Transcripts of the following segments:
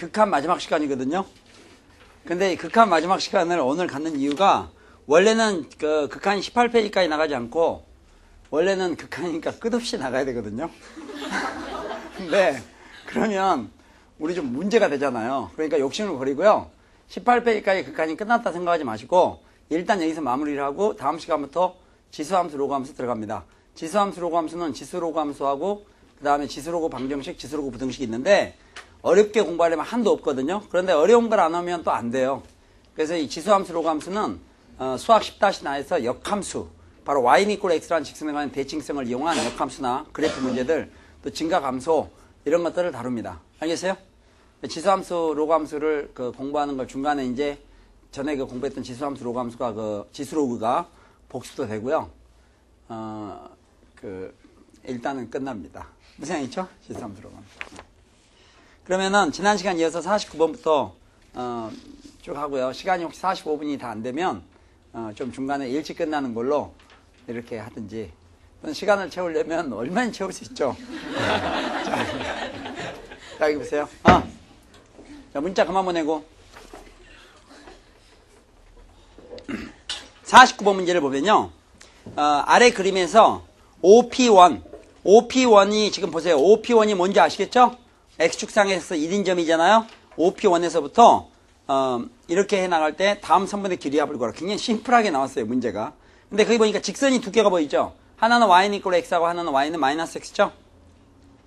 극한 마지막 시간이거든요. 근데 이 극한 마지막 시간을 오늘 갖는 이유가 원래는 그 극한 18페이지까지 나가지 않고 원래는 극한이니까 끝없이 나가야 되거든요. 근데 그러면 우리 좀 문제가 되잖아요. 그러니까 욕심을 버리고요. 18페이지까지 극한이 끝났다 생각하지 마시고 일단 여기서 마무리를 하고 다음 시간부터 지수함수, 로그함수 들어갑니다. 지수함수, 로그함수는 지수로그함수하고 그 다음에 지수로그 방정식, 지수로그 부등식이 있는데 어렵게 공부하려면 한도 없거든요. 그런데 어려운 걸 안 하면 또 안 돼요. 그래서 이 지수함수, 로그함수는 수학 10-4에서 역함수, 바로 y는 x라는 직선에 관한 대칭성을 이용한 역함수나 그래프 문제들, 또 증가감소 이런 것들을 다룹니다. 알겠어요? 지수함수, 로그함수를 공부하는 걸 중간에 이제 전에 공부했던 지수함수, 로그함수가 지수로그가 복습도 되고요. 일단은 끝납니다. 무슨 얘기죠? 지수함수, 로그함수. 그러면은 지난 시간 이어서 49번부터 쭉 하고요. 시간이 혹시 45분이 다 안 되면 좀 중간에 일찍 끝나는 걸로 이렇게 하든지, 시간을 채우려면 얼마나 채울 수 있죠? 자, 여기 보세요. 자, 문자 그만 보내고 49번 문제를 보면요. 아래 그림에서 OP1이 지금 보세요. OP1이 뭔지 아시겠죠? X축상에서 1인점이잖아요. OP1에서부터 이렇게 해나갈 때 다음 선분의 길이합을 구하라. 굉장히 심플하게 나왔어요, 문제가. 근데 거기 보니까 직선이 두 개가 보이죠? 하나는 y는 이꼴 x하고 하나는 y는 마이너스 x죠?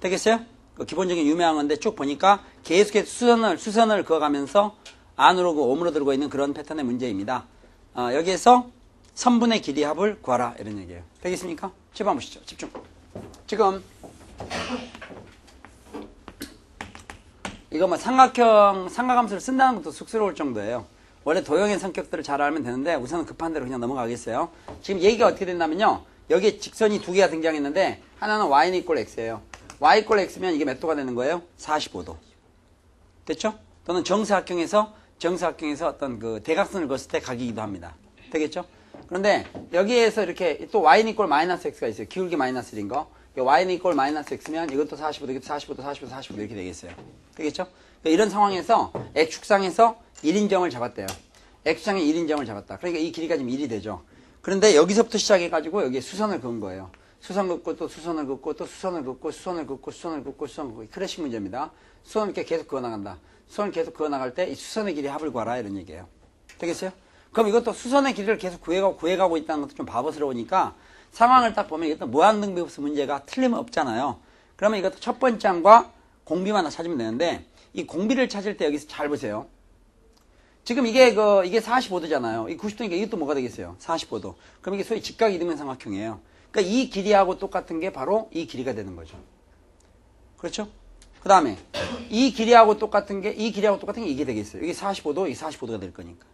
되겠어요? 기본적인 유명한 건데 쭉 보니까 계속해서 수선을 그어가면서 안으로 옴으로 들고 있는 그런 패턴의 문제입니다. 여기에서 선분의 길이합을 구하라 이런 얘기예요. 되겠습니까? 집어 보시죠. 집중. 지금 이거 삼각함수를 쓴다는 것도 쑥스러울 정도예요. 원래 도형의 성격들을 잘 알면 되는데 우선은 급한 대로 그냥 넘어가겠어요. 지금 얘기가 어떻게 된다면요. 여기에 직선이 두 개가 등장했는데 하나는 y는 이꼴 x예요. y 이꼴 x면 이게 몇 도가 되는 거예요? 45도. 됐죠? 또는 정사각형에서 어떤 대각선을 그었을 때 각이기도 합니다. 되겠죠? 그런데 여기에서 이렇게 또 y는 이꼴 마이너스 x가 있어요. 기울기 마이너스 1인 거. y는 이꼴 마이너스 x면 이것도 45도, 이것도 45도, 45도, 45도 이렇게 되겠어요. 되겠죠? 그러니까 이런 상황에서 x축상에서 1인점을 잡았대요. x축상에 1인점을 잡았다. 그러니까 이 길이가 지금 1이 되죠. 그런데 여기서부터 시작해가지고 여기에 수선을 그은 거예요. 수선 긋고 또 수선을 긋고 또 수선을 긋고 수선을 긋고 수선을 긋고 수선을 긋고 클래식 문제입니다. 수선을 이렇게 계속 그어나간다. 수선을 계속 그어나갈 때 이 수선의 길이 합을 구하라 이런 얘기예요. 되겠어요? 그럼 이것도 수선의 길이를 계속 구해가고 있다는 것도 좀 바보스러우니까 상황을 딱 보면 이것도 무한등비급수 문제가 틀림없잖아요. 그러면 이것도 첫 번째 항과 공비만 하나 찾으면 되는데 이 공비를 찾을 때 여기서 잘 보세요. 지금 이게 45도잖아요. 이 90도니까 이것도 뭐가 되겠어요? 45도. 그럼 이게 소위 직각 이등변 삼각형이에요. 그러니까 이 길이하고 똑같은 게 바로 이 길이가 되는 거죠. 그렇죠? 그 다음에 이 길이하고 똑같은 게 이게 되겠어요. 이게 45도, 이게 45도가 될 거니까.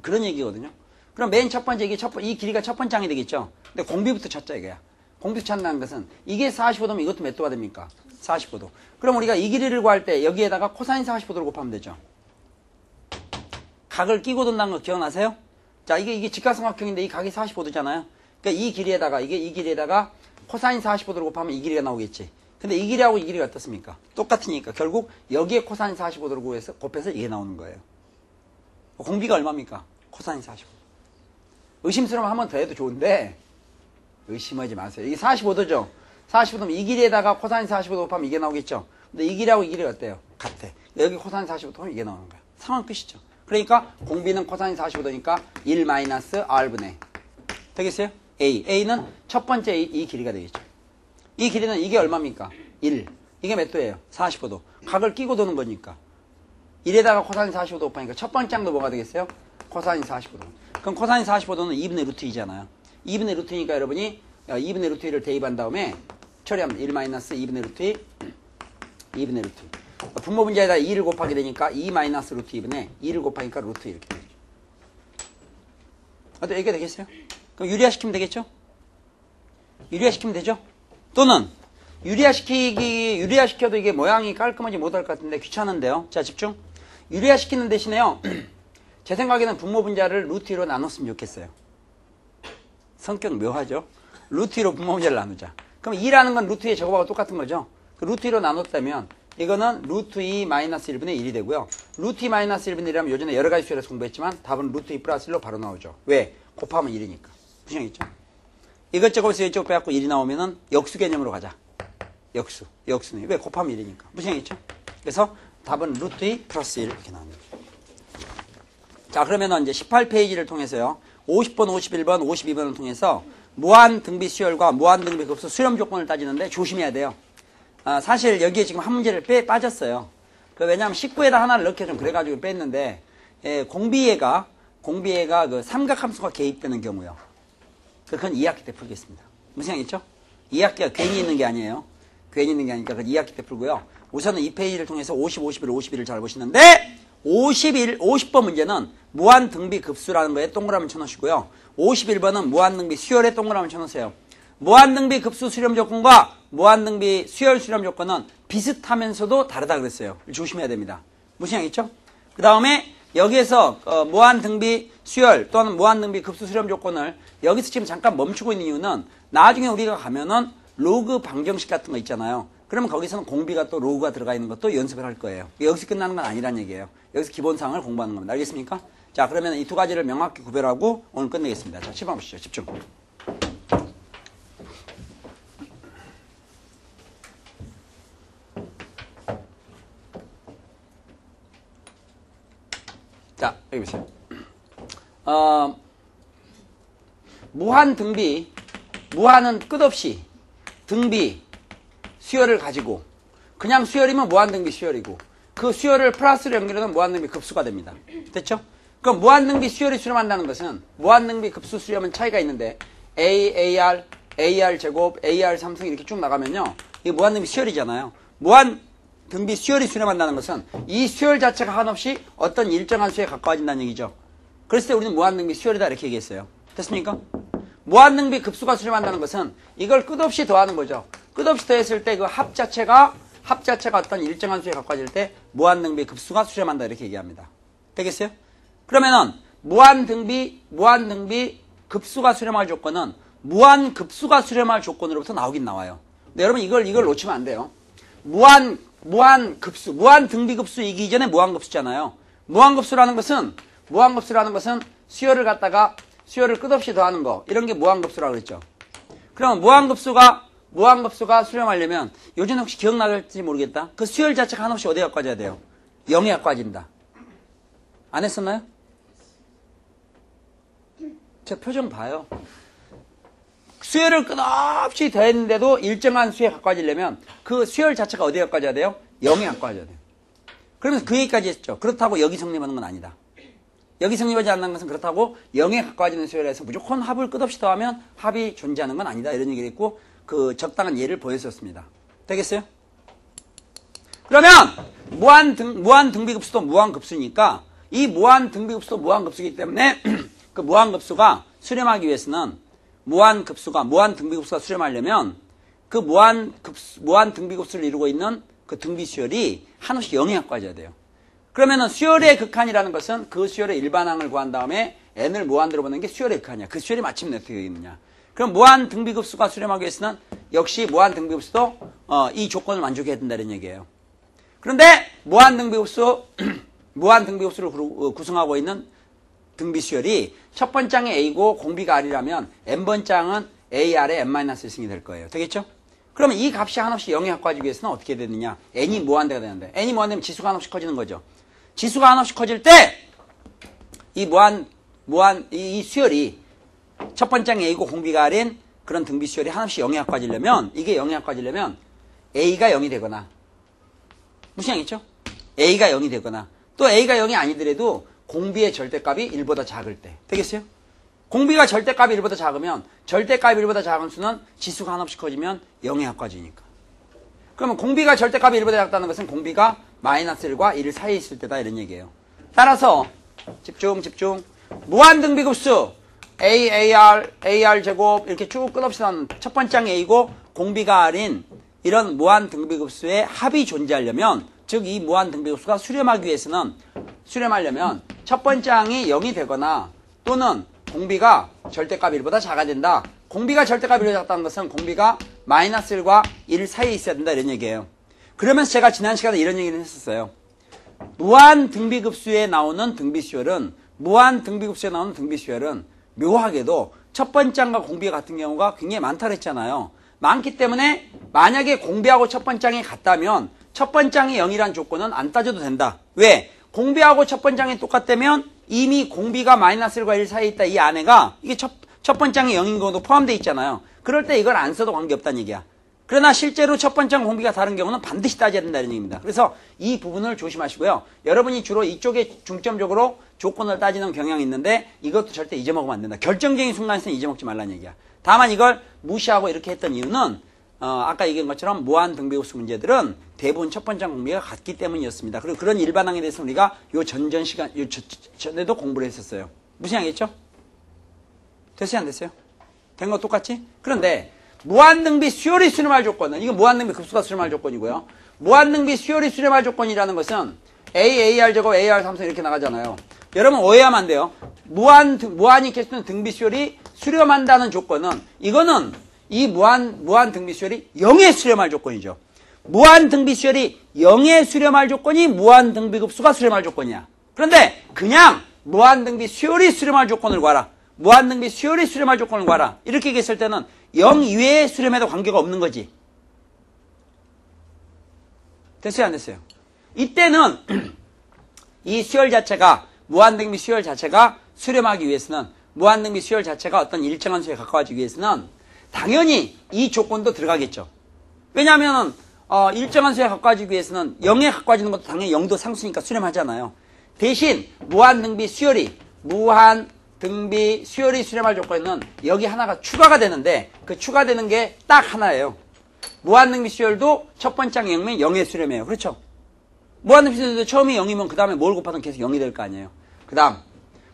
그런 얘기거든요. 그럼 맨 첫 번째 이 길이가 첫 번째 항이 되겠죠. 근데 공비부터 찾자 이거야. 공비부터 찾는다는 것은 이게 45도면 이것도 몇 도가 됩니까? 45도. 그럼 우리가 이 길이를 구할 때 여기에다가 코사인 45도를 곱하면 되죠. 각을 끼고 둔다는 거 기억나세요? 자, 이게 직각삼각형인데 이 각이 45도잖아요. 그러니까 이 길이에다가 코사인 45도를 곱하면 이 길이가 나오겠지. 근데 이 길이하고 이 길이가 어떻습니까? 똑같으니까 결국 여기에 코사인 45도를 곱해서 이게 나오는 거예요. 공비가 얼마입니까? 코사인 45도. 의심스러우면 한 번 더 해도 좋은데 의심하지 마세요. 이게 45도죠? 45도면 이 길이에다가 코사인 45도 곱하면 이게 나오겠죠? 근데 이 길이하고 이 길이가 어때요? 같아. 여기 코사인 45도 하면 이게 나오는 거예요. 상황 끝이죠. 그러니까 공비는 코사인 45도니까 1-r분의 되겠어요? A는 첫 번째 이 길이가 되겠죠. 이 길이는 이게 얼마입니까? 1. 이게 몇 도예요? 45도. 각을 끼고 도는 거니까 1에다가 코사인 45도 곱하니까 첫 번째 항도 뭐가 되겠어요? 코사인 45도. 그럼 코사인 45도는 2분의 루트 2잖아요. 2분의 루트 2니까 여러분이 2분의 루트 2를 대입한 다음에 처리하면 1-2분의 루트 2 2분의 루트 2. 분모 분자에다 2를 곱하게 되니까 2 마이너스 루트 2분의 2를 곱하니까 루트 이렇게 되죠. 어때? 이게 되겠어요? 그럼 유리화시키면 되겠죠? 유리화시키면 되죠? 또는 유리화시켜도 이게 모양이 깔끔하지 못할 것 같은데 귀찮은데요. 자, 집중. 유리화시키는 대신에요. 제 생각에는 분모 분자를 루트 2로 나눴으면 좋겠어요. 성격 묘하죠? 루트 2로 분모 분자를 나누자. 그럼 2라는 건 루트 2의 제곱하고 똑같은 거죠? 그 루트 2로 나눴다면 이거는 루트 2 마이너스 1분의 1이 되고요. 루트 2 마이너스 1분의 1이라면 요전에 여러 가지 수열에서 공부했지만 답은 루트 2 플러스 1로 바로 나오죠. 왜? 곱하면 1이니까. 무슨 얘기죠? 이것저것에서 이쪽 빼갖고 1이 나오면은 역수 개념으로 가자. 역수는. 왜? 곱하면 1이니까. 무슨 얘기죠? 그래서 답은 루트 2 플러스 1 이렇게 나옵니다. 자, 그러면은 이제 18페이지를 통해서요. 50번, 51번, 52번을 통해서 무한 등비 수열과 무한 등비 급수 수렴 조건을 따지는데 조심해야 돼요. 사실 여기에 지금 한 문제를 빠졌어요. 왜냐하면 19에다 하나를 넣게 좀 그래가지고 뺐는데, 공비애가 그 삼각함수가 개입되는 경우요. 그건 2학기 때 풀겠습니다. 무슨 얘기죠? 2학기가 괜히 있는 게 아니에요. 괜히 있는 게 아니니까 그건 2학기 때 풀고요. 우선은 이 페이지를 통해서 50, 51, 52를 잘 보시는데, 50번 문제는 무한 등비 급수라는 거에 동그라미 쳐놓으시고요. 51번은 무한 등비 수열에 동그라미 쳐놓으세요. 무한 등비 급수 수렴 조건과 무한 등비 수열 수렴 조건은 비슷하면서도 다르다 그랬어요. 조심해야 됩니다. 무슨 얘기죠? 그 다음에 여기에서 무한 등비 수열 또는 무한 등비 급수 수렴 조건을 여기서 지금 잠깐 멈추고 있는 이유는 나중에 우리가 가면은 로그 방정식 같은 거 있잖아요. 그러면 거기서는 공비가 또 로그가 들어가 있는 것도 연습을 할 거예요. 여기서 끝나는 건 아니란 얘기예요. 여기서 기본사항을 공부하는 겁니다. 알겠습니까? 자, 그러면 이 두 가지를 명확히 구별하고 오늘 끝내겠습니다. 자, 10번 보시죠. 집중. 자, 여기 보세요. 무한 등비, 무한은 끝없이 등비, 수열을 가지고 그냥 수열이면 무한등비 수열이고 그 수열을 플러스로 연결하면 무한등비 급수가 됩니다. 됐죠? 그럼 무한등비 수열이 수렴한다는 것은 무한등비 급수 수렴은 차이가 있는데 AR, AR 제곱, AR 3승 이렇게 쭉 나가면요. 이게 무한등비 수열이잖아요. 무한등비 수열이 수렴한다는 것은 이 수열 자체가 한없이 어떤 일정한 수에 가까워진다는 얘기죠. 그랬을 때 우리는 무한등비 수열이다 이렇게 얘기했어요. 됐습니까? 무한등비 급수가 수렴한다는 것은 이걸 끝없이 더하는 거죠. 끝없이 더했을 때 그 합 자체가 어떤 일정한 수에 가까워질 때 무한등비 급수가 수렴한다 이렇게 얘기합니다. 되겠어요? 그러면은 무한등비 급수가 무한 급수가 수렴할 조건으로부터 나오긴 나와요. 근데 여러분 이걸 놓치면 안 돼요. 무한 등비 급수이기 전에 무한급수잖아요. 무한급수라는 것은 수열을 끝없이 더하는 거 이런 게 무한급수라고 그랬죠. 그럼 무한급수가 수렴하려면 요즘 혹시 기억나갈지 모르겠다. 그 수열 자체가 한없이 어디에 가까워져야 돼요? 0에 가까워진다. 안 했었나요? 제 표정 봐요. 수열을 끝없이 더했는데도 일정한 수에 가까워지려면 그 수열 자체가 어디에 가까워져야 돼요? 0에 가까워져야 돼요. 그러면서 그 얘기까지 했죠. 그렇다고 여기 성립하는 건 아니다. 여기 성립하지 않는 것은 그렇다고 0에 가까워지는 수열에서 무조건 합을 끝없이 더하면 합이 존재하는 건 아니다. 이런 얘기를 했고 그 적당한 예를 보였었습니다. 되겠어요? 그러면 무한 등비급수도 무한급수니까 이 무한 등비급수도 무한급수이기 때문에 그 무한급수가 수렴하기 위해서는 무한 등비급수가 수렴하려면 그 무한 등비급수를 이루고 있는 그 등비수열이 한없이 0에 가까워져야 돼요. 그러면은 수열의 극한이라는 것은 그 수열의 일반항을 구한 다음에 n을 무한대로 보는 게 수열의 극한이야. 그 수열이 마침 어떻게 있느냐. 그럼 무한 등비급수가 수렴하기 위해서는 역시 무한 등비급수도 이 조건을 만족해야 된다는 얘기예요. 그런데 무한 등비급수를 구성하고 있는 등비수열이 첫 번장이 A고 공비가 R이라면 n번장은 AR의 n-1승이 될 거예요. 되겠죠? 그러면 이 값이 한없이 0에 가까워지기 위해서는 어떻게 되느냐? n이 무한대가 되는데 n이 무한대면 지수가 한없이 커지는 거죠. 지수가 한없이 커질 때 이 수열이 첫 번장 A고 공비가 R인 그런 등비 수열이 한없이 0에 가까워지려면 이게 0에 가까워지려면 A가 0이 되거나 무슨 얘기죠? A가 0이 되거나 또 A가 0이 아니더라도 공비의 절대값이 1보다 작을 때 되겠어요? 공비가 절대값이 1보다 작으면 절대값이 1보다 작은 수는 지수가 한없이 커지면 0에 가까워지니까. 그러면 공비가 절대값이 1보다 작다는 것은 공비가 -1과 1 사이에 있을 때다 이런 얘기예요. 따라서 집중 무한 등비급수 AR 제곱 이렇게 쭉 끝없이 나오는 첫 번장이 A고 공비가 R인 이런 무한 등비급수의 합이 존재하려면 즉 이 무한 등비급수가 수렴하려면 첫 번장이 0이 되거나 또는 공비가 절대값 1보다 작아야 된다. 공비가 절대값 1보다 작다는 것은 공비가 -1과 1 사이에 있어야 된다 이런 얘기예요. 그러면서 제가 지난 시간에 이런 얘기를 했었어요. 무한 등비급수에 나오는 등비수열은 묘하게도 첫 번장과 공비 같은 경우가 굉장히 많다 그랬잖아요. 많기 때문에 만약에 공비하고 첫 번장이 같다면 첫 번장이 0이란 조건은 안 따져도 된다. 왜? 공비하고 첫 번장이 똑같다면 이미 공비가 마이너스 1과 1 사이에 있다. 이 안에가 이게 첫 번장이 0인 경우도 포함되어 있잖아요. 그럴 때 이걸 안 써도 관계없다는 얘기야. 그러나 실제로 첫 번째 공비가 다른 경우는 반드시 따져야 된다는 얘기입니다. 그래서 이 부분을 조심하시고요. 여러분이 주로 이쪽에 중점적으로 조건을 따지는 경향이 있는데 이것도 절대 잊어먹으면 안 된다. 결정적인 순간에서는 잊어먹지 말라는 얘기야. 다만 이걸 무시하고 이렇게 했던 이유는 아까 얘기한 것처럼 무한 등비급수 문제들은 대부분 첫 번째 공비가 같기 때문이었습니다. 그리고 그런 일반항에 대해서 우리가 전에도 공부를 했었어요. 무슨 얘기겠죠? 됐어요? 안 됐어요? 된 거 똑같지? 그런데 무한등비 수열이 수렴할 조건은, 이건 무한등비 급수가 수렴할 조건이고요. 무한등비 수열이 수렴할 조건이라는 것은 AR 제곱 AR 삼성 이렇게 나가잖아요. 여러분 오해하면 안 돼요. 무한이 계수는 등비 수열이 수렴한다는 조건은, 이거는 이 무한 등비 수열이 0에 수렴할 조건이죠. 무한 등비 수열이 0에 수렴할 조건이 무한 등비 급수가 수렴할 조건이야. 그런데 그냥 무한 등비 수열이 수렴할 조건을 구하라. 무한 등비 수열이 수렴할 조건을 구하라. 이렇게 얘기했을 때는 0 이외에 수렴해도 관계가 없는 거지. 됐어요? 안 됐어요? 이때는 이 수열 자체가, 무한등비 수열 자체가 수렴하기 위해서는, 무한등비 수열 자체가 어떤 일정한 수에 가까워지기 위해서는 당연히 이 조건도 들어가겠죠. 왜냐하면 일정한 수에 가까워지기 위해서는 0에 가까워지는 것도 당연히 0도 상수니까 수렴하잖아요. 대신 무한등비 수열이 수렴할 조건은 여기 하나가 추가가 되는데, 그 추가되는 게 딱 하나예요. 무한등비 수열도 첫 번째 0이면 0에 수렴해요. 그렇죠? 무한등비 수열도 처음이 0이면 그 다음에 뭘 곱하든 계속 0이 될 거 아니에요. 그 다음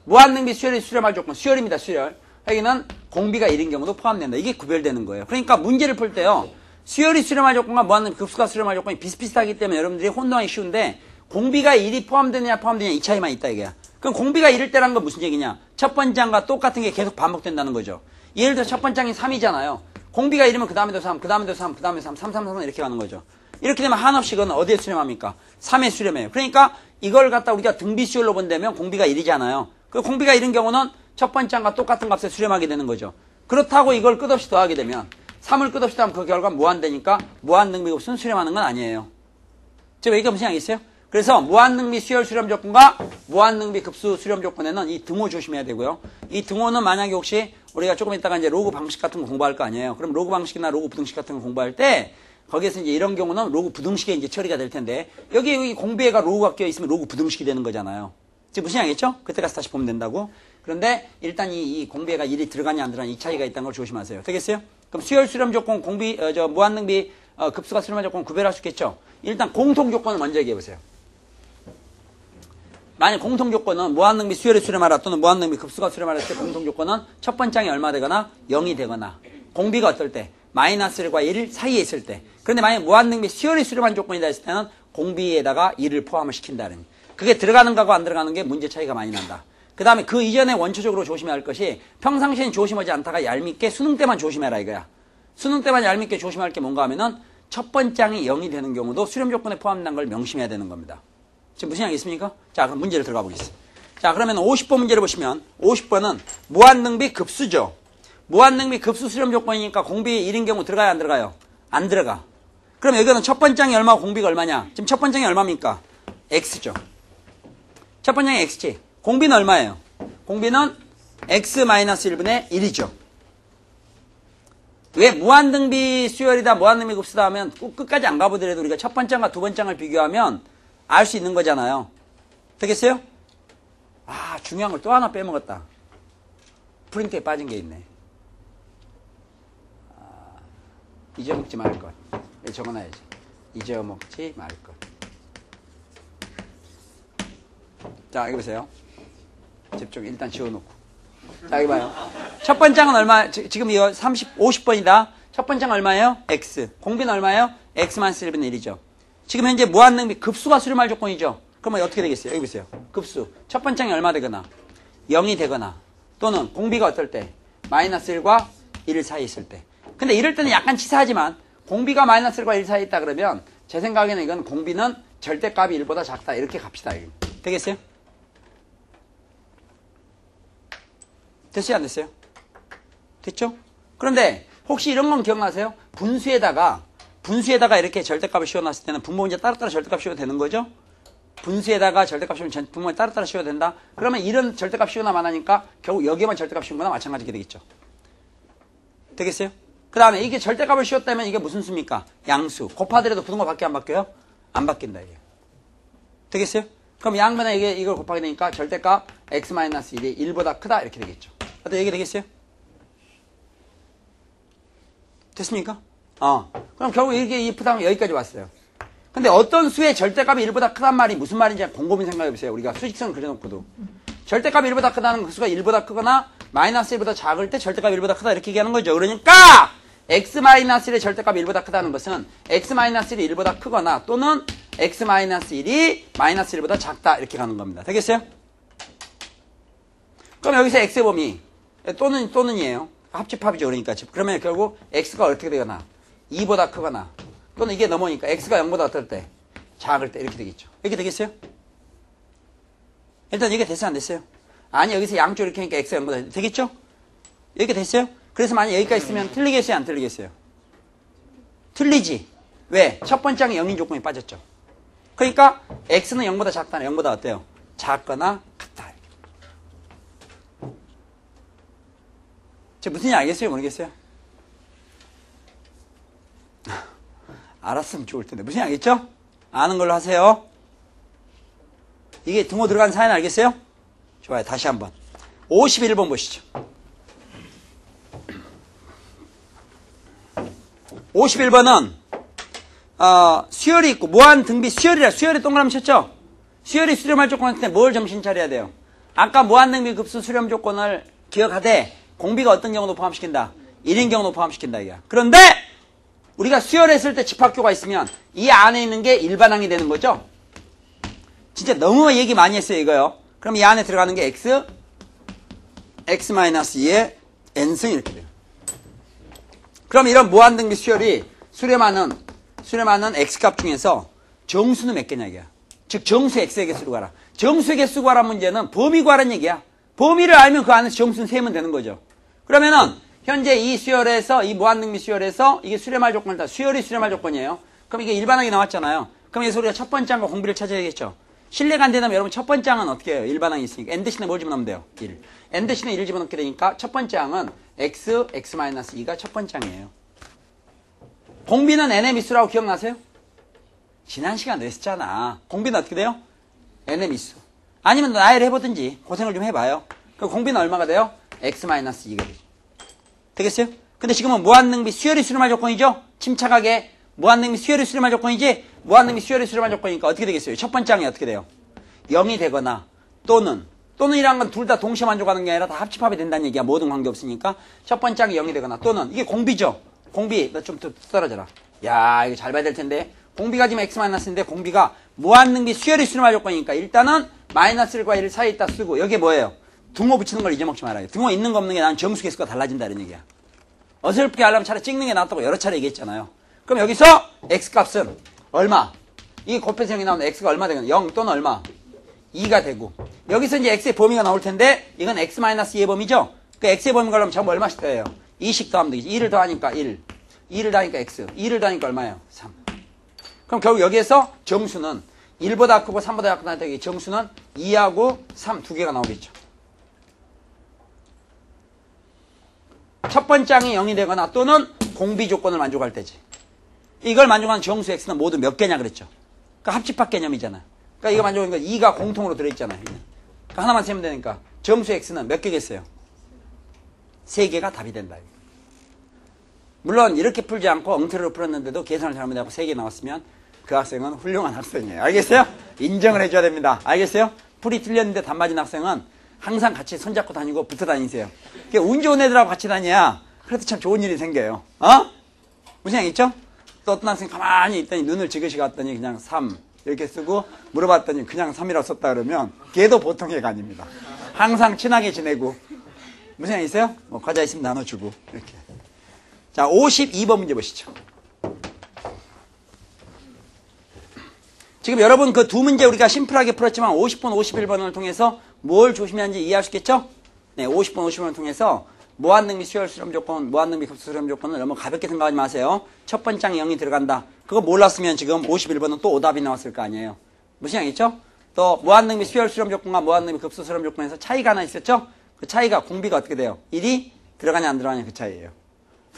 무한등비 수열이 수렴할 조건, 수열입니다. 수열. 여기는 공비가 1인 경우도 포함된다. 이게 구별되는 거예요. 그러니까 문제를 풀 때요, 수열이 수렴할 조건과 무한등비 급수가 수렴할 조건이 비슷비슷하기 때문에 여러분들이 혼동하기 쉬운데, 공비가 1이 포함되느냐 이 차이만 있다 이게야. 그럼 공비가 1일 때라는 건 무슨 얘기냐? 첫 번장과 똑같은 게 계속 반복된다는 거죠. 예를 들어 첫 번장이 3이잖아요. 공비가 1이면 그 다음에도 3, 그 다음에도 3, 그 다음에 3, 3, 3, 3 이렇게 가는 거죠. 이렇게 되면 한없이 그건 어디에 수렴합니까? 3에 수렴해요. 그러니까 이걸 갖다 우리가 등비수열로 본다면 공비가 1이잖아요. 그 공비가 1인 경우는 첫 번장과 똑같은 값에 수렴하게 되는 거죠. 그렇다고 이걸 끝없이 더하게 되면 3을 끝없이 더하면 그 결과 무한되니까 무한등비급수는 수렴하는 건 아니에요. 지금 여기가 무슨 양이 있어요? 그래서 무한등비 수열 수렴 조건과 무한등비 급수 수렴 조건에는 이 등호 조심해야 되고요. 이 등호는 만약에 혹시 우리가 조금 이따가 이제 로그 방식 같은 거 공부할 거 아니에요. 그럼 로그 방식이나 로그 부등식 같은 거 공부할 때 거기에서 이제 이런 경우는 로그 부등식에 이제 처리가 될 텐데, 여기 공비에가 로그가 껴 있으면 로그 부등식이 되는 거잖아요. 지금 무슨 양이겠죠? 그때 가서 다시 보면 된다고. 그런데 일단 이 공비에가 1이 들어가냐 안 들어가냐 이 차이가 있다는 걸 조심하세요. 되겠어요? 그럼 수열 수렴 조건, 무한등비 급수가 수렴할 조건 구별할 수 있겠죠? 일단 공통 조건을 먼저 얘기해 보세요. 만약 공통 조건은 무한등비 수열이 수렴하라 또는 무한등비 급수가 수렴하라 할 때 공통 조건은 첫 번장이 얼마 되거나 0이 되거나, 공비가 어떨 때? 마이너스 1과 1 사이에 있을 때. 그런데 만약 무한등비 수열이 수렴한 조건이다 했을 때는 공비에다가 1을 포함을 시킨다는, 그게 들어가는 거하고 안 들어가는 게 문제 차이가 많이 난다. 그 다음에 그 이전에 원초적으로 조심해야 할 것이, 평상시엔 조심하지 않다가 얄밉게 수능 때만 조심해라 이거야. 수능 때만 얄밉게 조심할 게 뭔가 하면은 첫 번장이 0이 되는 경우도 수렴 조건에 포함된다는 걸 명심해야 되는 겁니다. 지금 무슨 양이 있습니까? 자, 그럼 문제를 들어가 보겠습니다. 자, 그러면 50번 문제를 보시면 50번은 무한등비 급수죠. 무한등비 급수 수렴 조건이니까 공비 1인 경우 들어가요, 안 들어가요? 안 들어가. 그럼 여기는 첫 번장이 얼마고 공비가 얼마냐? 지금 첫 번장이 얼마입니까? X죠. 첫 번장이 X지. 공비는 얼마예요? 공비는 X-1분의 1이죠. 왜 무한등비 수열이다, 무한등비 급수다 하면 꼭 끝까지 안 가보더라도 우리가 첫 번장과 두 번장을 비교하면 알 수 있는 거잖아요. 되겠어요? 아, 중요한 걸 또 하나 빼먹었다. 프린트에 빠진 게 있네. 잊어먹지 말 것. 여기 적어놔야지. 잊어먹지 말 것. 자, 여기 보세요. 집중 일단 지워놓고. 자, 여기 봐요. 첫 번장은 얼마? 지금 이거 50번이다. 첫 번장은 얼마예요? X. 공비는 얼마예요? X-1분의 1이죠. 지금 현재 무한등비 급수가 수렴할 조건이죠. 그러면 어떻게 되겠어요? 여기 보세요. 급수. 첫 번장이 얼마 되거나 0이 되거나, 또는 공비가 어떨 때? 마이너스 1과 1 사이에 있을 때. 근데 이럴 때는 약간 치사하지만 공비가 마이너스 1과 1 사이에 있다 그러면 제 생각에는 이건 공비는 절대값이 1보다 작다. 이렇게 갑시다. 되겠어요? 됐어요? 안 됐어요? 됐죠? 그런데 혹시 이런 건 기억나세요? 분수에다가 이렇게 절대값을 씌워놨을 때는 분모 문제 따로따로 절대값 씌워도 되는 거죠? 분수에다가 절대값 씌우면 분모에 따로따로 씌워도 된다? 그러면 이런 절대값 씌우나 마나니까 결국 여기에만 절대값 씌운 거나 마찬가지게 되겠죠? 되겠어요? 그 다음에 이게 절대값을 씌웠다면 이게 무슨 수입니까? 양수. 곱하더라도 부등호 바뀌어요? 안 바뀌어요? 안 바뀐다, 이게. 되겠어요? 그럼 양변에 이걸 곱하게 되니까 절대값 x-1이 1보다 크다. 이렇게 되겠죠. 어때? 얘기 되겠어요? 됐습니까? 그럼 결국 이게 이 부담은 여기까지 왔어요. 근데 어떤 수의 절대값이 1보다 크단 말이 무슨 말인지 곰곰이 생각해보세요. 우리가 수직선을 그려놓고도. 절대값이 1보다 크다는 그 수가 1보다 크거나 마이너스 1보다 작을 때 절대값이 1보다 크다 이렇게 얘기하는 거죠. 그러니까 x-1의 절대값이 1보다 크다는 것은 x-1이 1보다 크거나 또는 x-1이 마이너스 1보다 작다 이렇게 가는 겁니다. 되겠어요? 그럼 여기서 x의 범위 또는이에요. 합집합이죠. 그러니까 그러면 결국 x가 어떻게 되거나 2보다 크거나 또는 이게 넘어오니까 x가 0보다 어떨 때? 작을 때 이렇게 되겠죠. 이렇게 되겠어요? 일단 이게 됐어요? 안 됐어요? 아니 여기서 양쪽 이렇게 하니까 x가 0보다 되겠죠? 이렇게 됐어요? 그래서 만약 여기까지 있으면 틀리겠어요? 안 틀리겠어요? 틀리지. 왜? 첫 번째 항에 0인 조건이 빠졌죠. 그러니까 x는 0보다 작다나 0보다 어때요? 작거나 같다. 무슨 얘기 알겠어요? 모르겠어요? 알았으면 좋을 텐데. 무슨 얘기 알겠죠? 아는 걸로 하세요. 이게 등호 들어간 사연 알겠어요? 좋아요. 다시 한번. 51번 보시죠. 51번은 수열이 있고 무한 등비 수열이라 수열이 동그라미 쳤죠? 수열이 수렴할 조건 할 때 뭘 정신 차려야 돼요? 아까 무한 등비 급수 수렴 조건을 기억하되 공비가 어떤 경우도 포함시킨다? 1인 경우도 포함시킨다 이게. 그런데 우리가 수열했을 때 집합교가 있으면 이 안에 있는 게 일반항이 되는 거죠? 진짜 너무 얘기 많이 했어요 이거요. 그럼 이 안에 들어가는 게 x-2의 n승 이렇게 돼요. 그럼 이런 무한등비 수열이 수렴하는 x값 중에서 정수는 몇 개냐 이게야. 즉 정수 x의 개수를 구하라. 정수의 개수 구하라 문제는 범위 구하라는 얘기야. 범위를 알면 그 안에서 정수는 세면 되는 거죠. 그러면은 현재 이 수열에서 이 무한등비 수열에서 이게 수렴할 조건을 다 수열이 수렴할 조건이에요. 그럼 이게 일반항이 나왔잖아요. 그럼 여기서 우리가 첫 번째 항과 공비를 찾아야겠죠. 신뢰가 안 된다면 여러분 첫 번째 항은 어떻게 해요? 일반항이 있으니까 n 대신에 뭘 집어넣으면 돼요? 1. n 대신에 1을 집어넣게 되니까 첫 번째 항은 x-2가 첫 번째 항이에요. 공비는 n의 미수라고 기억나세요? 지난 시간에 했었잖아. 공비는 어떻게 돼요? n의 미수. 아니면 나열을 해보든지 고생을 좀 해봐요. 그럼 공비는 얼마가 돼요? x-2가 되죠. 되겠어요? 근데 지금은 무한등비 수열이 수렴할 조건이죠? 침착하게 무한등비 수열이 수렴할 조건이지 무한등비 수열이 수렴할 조건이니까 어떻게 되겠어요? 첫 번째 항이 어떻게 돼요? 0이 되거나 또는이란 건 둘 다 동시에 만족하는 게 아니라 다 합집합이 된다는 얘기야. 모든 관계없으니까 첫 번째 항이 0이 되거나 또는 이게 공비죠? 공비 너 좀 떨어져라. 야 이거 잘 봐야 될 텐데 공비가 지금 x-인데 공비가 무한등비 수열이 수렴할 조건이니까 일단은 마이너스 1과 1 사이에 있다 쓰고 여기에 뭐예요? 등호 붙이는 걸 잊어먹지 말아요. 등호 있는 거 없는 게 난 정수 개수가 달라진다 이런 얘기야. 어설프게 하려면 차라리 찍는 게 낫다고 여러 차례 얘기했잖아요. 그럼 여기서 x값은 얼마? 이게 곱해서 0이 나오는데 x가 얼마 되거나 0 또는 얼마? 2가 되고 여기서 이제 x의 범위가 나올 텐데 이건 x-2의 범위죠? 그 x의 범위가 그러면 전부 얼마씩 더해요? 2씩 더하면 되겠지. 2를 더하니까 1 2를 더하니까 x 2를 더하니까 얼마예요? 3 그럼 결국 여기에서 정수는 1보다 크고 3보다 작다 했더니 정수는 2하고 3 두 개가 나오겠죠. 첫 번째 항이 0이 되거나 또는 공비 조건을 만족할 때지. 이걸 만족하는 정수 x는 모두 몇 개냐 그랬죠. 그러니까 합집합 개념이잖아. 그러니까 이거 만족하니까 2가 공통으로 들어있잖아요. 그러니까 하나만 세면 되니까 정수 x는 몇 개겠어요? 3개가 답이 된다. 물론 이렇게 풀지 않고 엉터리로 풀었는데도 계산을 잘못하고 3개 나왔으면 그 학생은 훌륭한 학생이에요. 알겠어요? 인정을 해줘야 됩니다. 알겠어요? 풀이 틀렸는데 답 맞은 학생은 항상 같이 손잡고 다니고 붙어 다니세요. 운 좋은 애들하고 같이 다녀야 그래도 참 좋은 일이 생겨요. 무슨 얘기 있죠? 또 어떤 학생 가만히 있더니 눈을 지그시 갔더니 그냥 3 이렇게 쓰고 물어봤더니 그냥 3이라고 썼다 그러면 걔도 보통 애가 아닙니다. 항상 친하게 지내고 무슨 얘기 있어요? 뭐 과자 있으면 나눠주고 이렇게. 자 52번 문제 보시죠. 지금 여러분 그 두 문제 우리가 심플하게 풀었지만 50번, 51번을 통해서 뭘 조심해야 하는지 이해할 수 있겠죠? 네, 50번, 51번을 통해서 무한능비 수열 수렴 조건, 무한능비 급수 수렴 조건을 너무 가볍게 생각하지 마세요. 첫 번째 장 0이 들어간다. 그거 몰랐으면 지금 51번은 또 오답이 나왔을 거 아니에요. 무슨 양이죠? 또 무한능비 수열 수렴 조건과 무한능비 급수 수렴 조건에서 차이가 하나 있었죠? 그 차이가 공비가 어떻게 돼요? 1이 들어가냐 안 들어가냐 그 차이예요.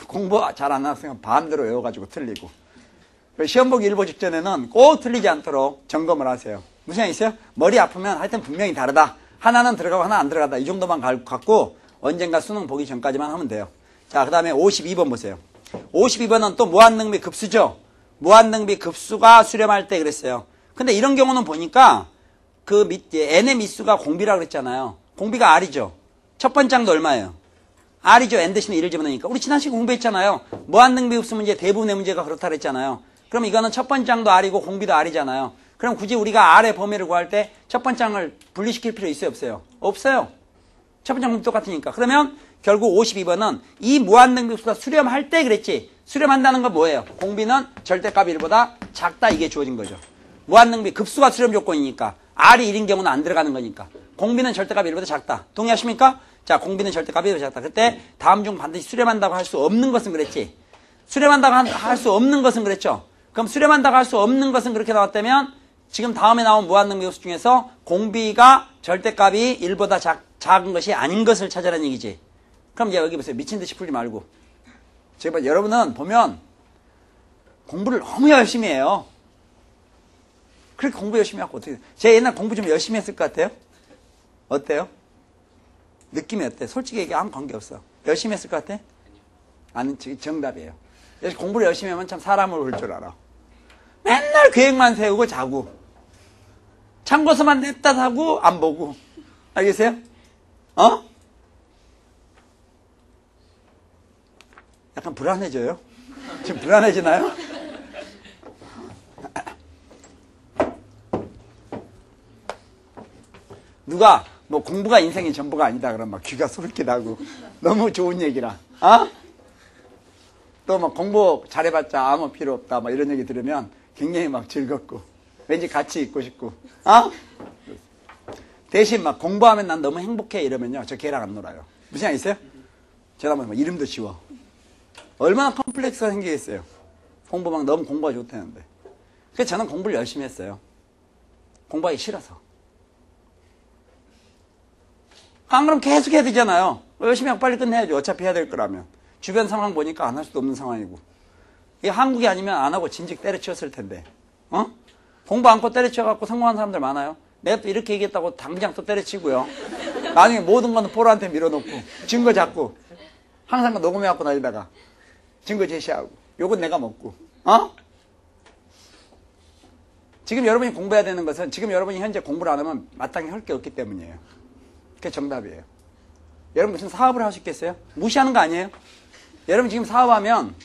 공부 잘 안 나왔으면 반대로 외워가지고 틀리고. 시험 보기 일보 직전에는 꼭 틀리지 않도록 점검을 하세요. 무슨 양 있어요? 머리 아프면 하여튼 분명히 다르다. 하나는 들어가고 하나 안 들어가다. 이 정도만 갖고 언젠가 수능 보기 전까지만 하면 돼요. 자, 그 다음에 52번 보세요. 52번은 또 무한능비 급수죠. 무한능비 급수가 수렴할 때 그랬어요. 근데 이런 경우는 보니까 그 n의 미수가 공비라고 그랬잖아요. 공비가 r이죠. 첫 번째 장도 얼마예요? r이죠. n 대신에 1을 집어넣으니까. 우리 지난 시간에 공부했잖아요. 무한능비 급수 문제 대부분의 문제가 그렇다 그랬잖아요. 그럼 이거는 첫 번째 장도 r이고 공비도 r이잖아요. 그럼 굳이 우리가 r의 범위를 구할 때 첫 번째 장을 분리시킬 필요 있어요? 없어요? 없어요. 첫 번째 공비 똑같으니까. 그러면 결국 52번은 이 무한능비 급수가 수렴할 때 그랬지. 수렴한다는 건 뭐예요? 공비는 절대값이 1보다 작다 이게 주어진 거죠. 무한능비 급수가 수렴 조건이니까 r이 1인 경우는 안 들어가는 거니까 공비는 절대값이 1보다 작다. 동의하십니까? 자, 공비는 절대값이 1보다 작다. 그때 다음 중 반드시 수렴한다고 할 수 없는 것은 그랬지. 수렴한다고 할 수 없는 것은 그랬죠. 그럼 수렴한다고 할 수 없는 것은 그렇게 나왔다면 지금 다음에 나온 무한능비 급수 중에서 공비가 절대값이 1보다 작은 것이 아닌 것을 찾아라는 얘기지. 그럼 이제 여기 보세요. 미친 듯이 풀지 말고. 제가 여러분은 보면 공부를 너무 열심히 해요. 그렇게 공부 열심히 하고 어떻게 제 옛날 공부 좀 열심히 했을 것 같아요? 어때요? 느낌이 어때? 솔직히 얘기 아무 관계없어. 열심히 했을 것 같아? 아니, 정답이에요. 공부를 열심히 하면 참 사람을 볼 줄 알아. 맨날 계획만 세우고 자고 참고서만 냈다 하고 안 보고. 알겠어요? 어? 약간 불안해져요? 지금 불안해지나요? 누가 뭐 공부가 인생의 전부가 아니다 그러면 막 귀가 소름끼 나고 너무 좋은 얘기라. 어? 또 막 공부 잘해봤자 아무 필요 없다 막 이런 얘기 들으면 굉장히 막 즐겁고 왠지 같이 있고 싶고. 어? 대신 막 공부하면 난 너무 행복해 이러면요 저 걔랑 안 놀아요. 무슨 양 있어요? 제가 뭐 이름도 지워. 얼마나 컴플렉스가 생기겠어요. 공부 막 너무 공부가 좋다는데. 그래서 저는 공부를 열심히 했어요. 공부하기 싫어서. 안 그러면 계속 해야 되잖아요. 열심히 하고 빨리 끝내야죠. 어차피 해야 될 거라면. 주변 상황 보니까 안 할 수도 없는 상황이고. 이게 한국이 아니면 안 하고 진즉 때려치웠을 텐데. 어? 공부 않고 때려치워갖고 성공한 사람들 많아요. 내가 또 이렇게 얘기했다고 당장 또 때려치고요. 나중에 모든 거는 포로한테 밀어놓고 증거 잡고 항상 녹음해갖고 날리다가 증거 제시하고 요건 내가 먹고. 어? 지금 여러분이 공부해야 되는 것은 지금 여러분이 현재 공부를 안 하면 마땅히 할 게 없기 때문이에요. 그게 정답이에요. 여러분 무슨 사업을 할 수 있겠어요? 무시하는 거 아니에요? 여러분 지금 사업하면